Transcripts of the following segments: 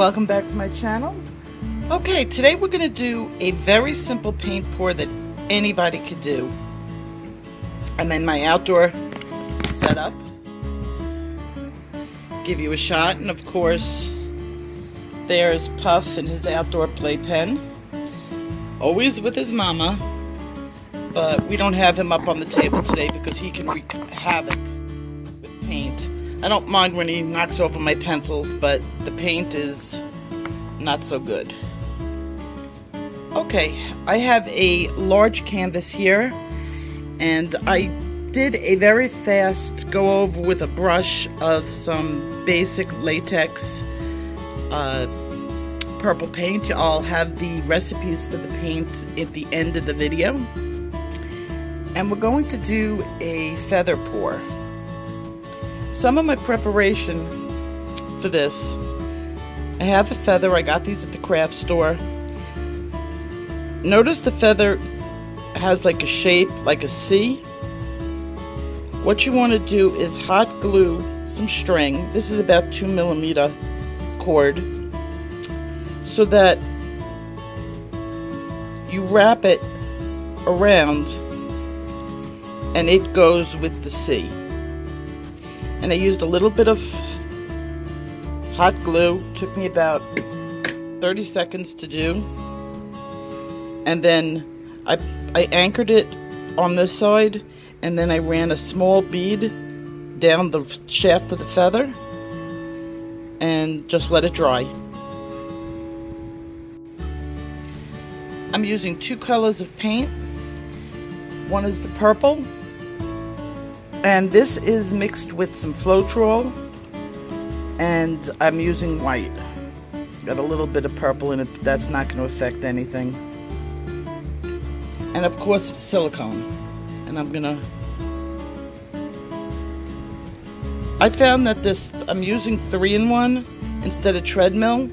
welcome back to my channel. Okay, today we're going to do a very simple paint pour that anybody could do. I'm in my outdoor setup. Give you a shot, and of course there's Puff and his outdoor playpen, always with his mama, but we don't have him up on the table today because he can wreak havoc with paint. I don't mind when he knocks over my pencils, but the paint is not so good. Okay, I have a large canvas here, and I did a very fast go over with a brush of some Basic Latex purple paint. I'll have the recipes for the paint at the end of the video. And we're going to do a feather pour. Some of my preparation for this, I have a feather. I got these at the craft store. Notice the feather has like a shape, like a C. What you want to do is hot glue some string. This is about 2mm cord, so that you wrap it around and it goes with the C. And I used a little bit of hot glue. Took me about 30 seconds to do. And then I anchored it on this side, and then I ran a small bead down the shaft of the feather and just let it dry. I'm using two colors of paint. One is the purple, and this is mixed with some Floetrol, and I'm using white. Got a little bit of purple in it, but that's not going to affect anything. And of course it's silicone. And I found that I'm using 3-in-1 instead of treadmill.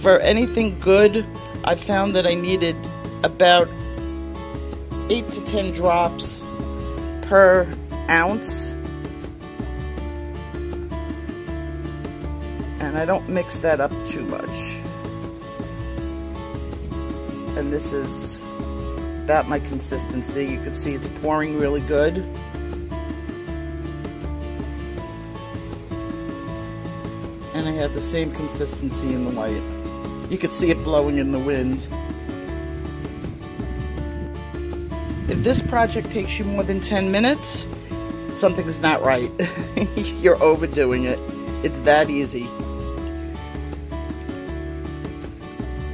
For anything good, I found that I needed about 8 to 10 drops per ounce. And I don't mix that up too much. And this is about my consistency. You can see it's pouring really good. And I have the same consistency in the white. You can see it blowing in the wind. If this project takes you more than 10 minutes, something's not right. You're overdoing it. It's that easy.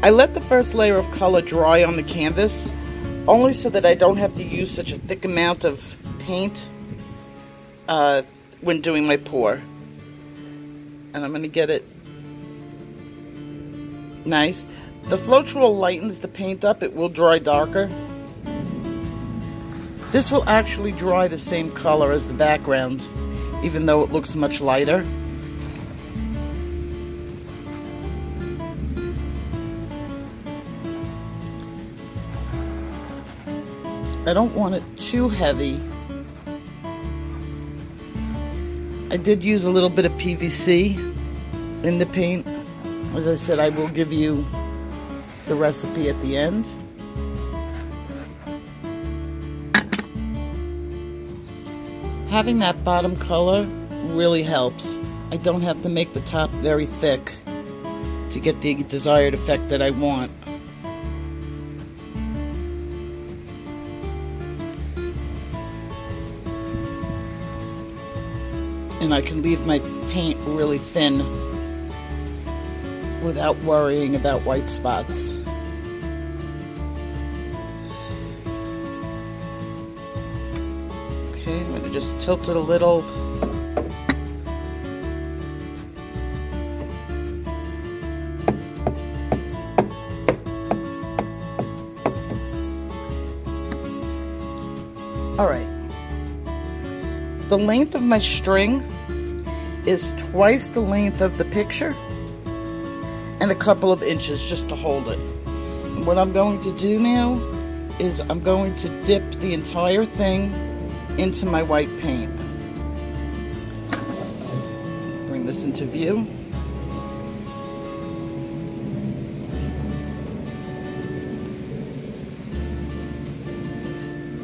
I let the first layer of color dry on the canvas, only so that I don't have to use such a thick amount of paint when doing my pour. And I'm going to get it nice. The Floetrol lightens the paint up. It will dry darker. This will actually dry the same color as the background, even though it looks much lighter. I don't want it too heavy. I did use a little bit of PVC in the paint. As I said, I will give you the recipe at the end. Having that bottom color really helps. I don't have to make the top very thick to get the desired effect that I want. And I can leave my paint really thin without worrying about white spots. Okay, I'm going to just tilt it a little. All right. The length of my string is twice the length of the picture and a couple of inches just to hold it. And what I'm going to do now is I'm going to dip the entire thing into my white paint. Bring this into view.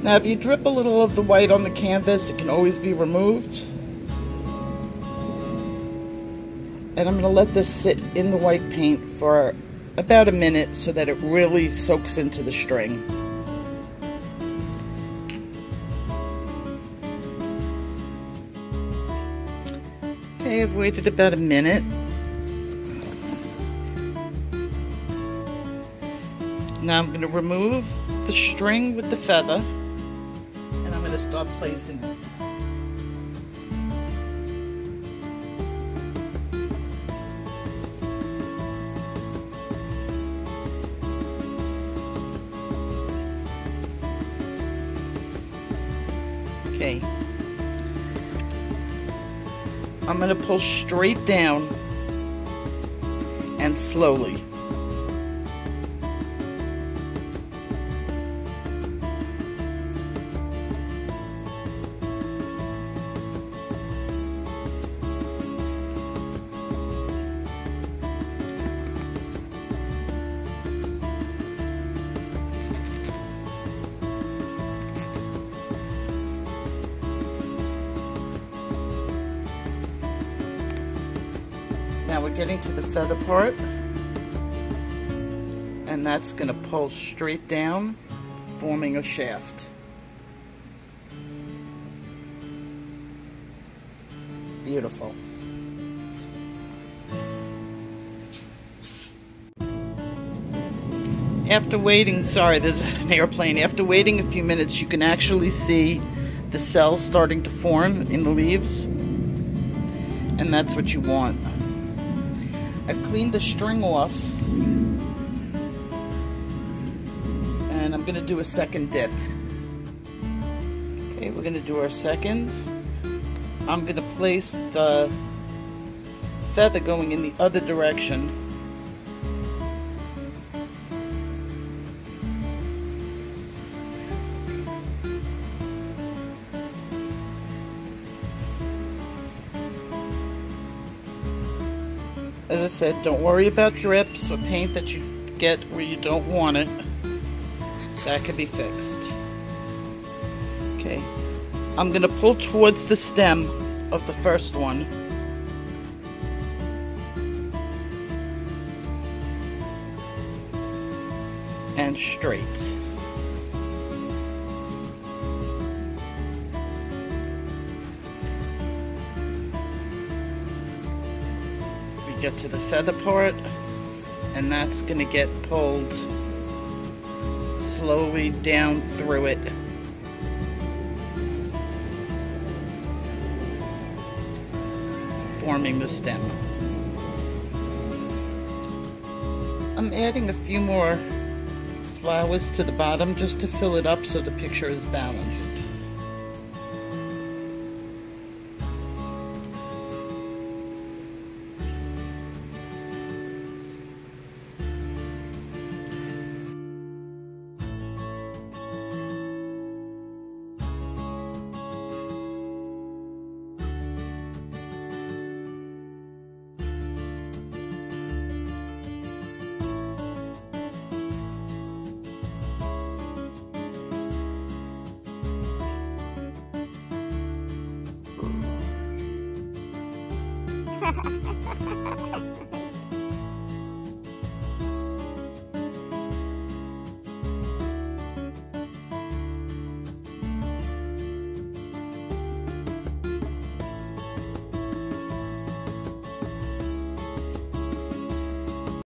Now if you drip a little of the white on the canvas, it can always be removed. And I'm going to let this sit in the white paint for about a minute so that it really soaks into the string. Okay, I've waited about a minute. Now I'm going to remove the string with the feather, and I'm going to start placing it. Okay. I'm going to pull straight down and slowly. Now we're getting to the feather part, and that's going to pull straight down, forming a shaft. Beautiful. After waiting, sorry, there's an airplane. After waiting a few minutes, you can actually see the cells starting to form in the leaves, and that's what you want. I cleaned the string off, and I'm going to do a second dip. Okay, we're going to do our second. I'm going to place the feather going in the other direction. As I said, don't worry about drips or paint that you get where you don't want it. That can be fixed. Okay, I'm going to pull towards the stem of the first one. And straight. Get to the feather part, and that's going to get pulled slowly down through it. Forming the stem. I'm adding a few more flowers to the bottom just to fill it up so the picture is balanced.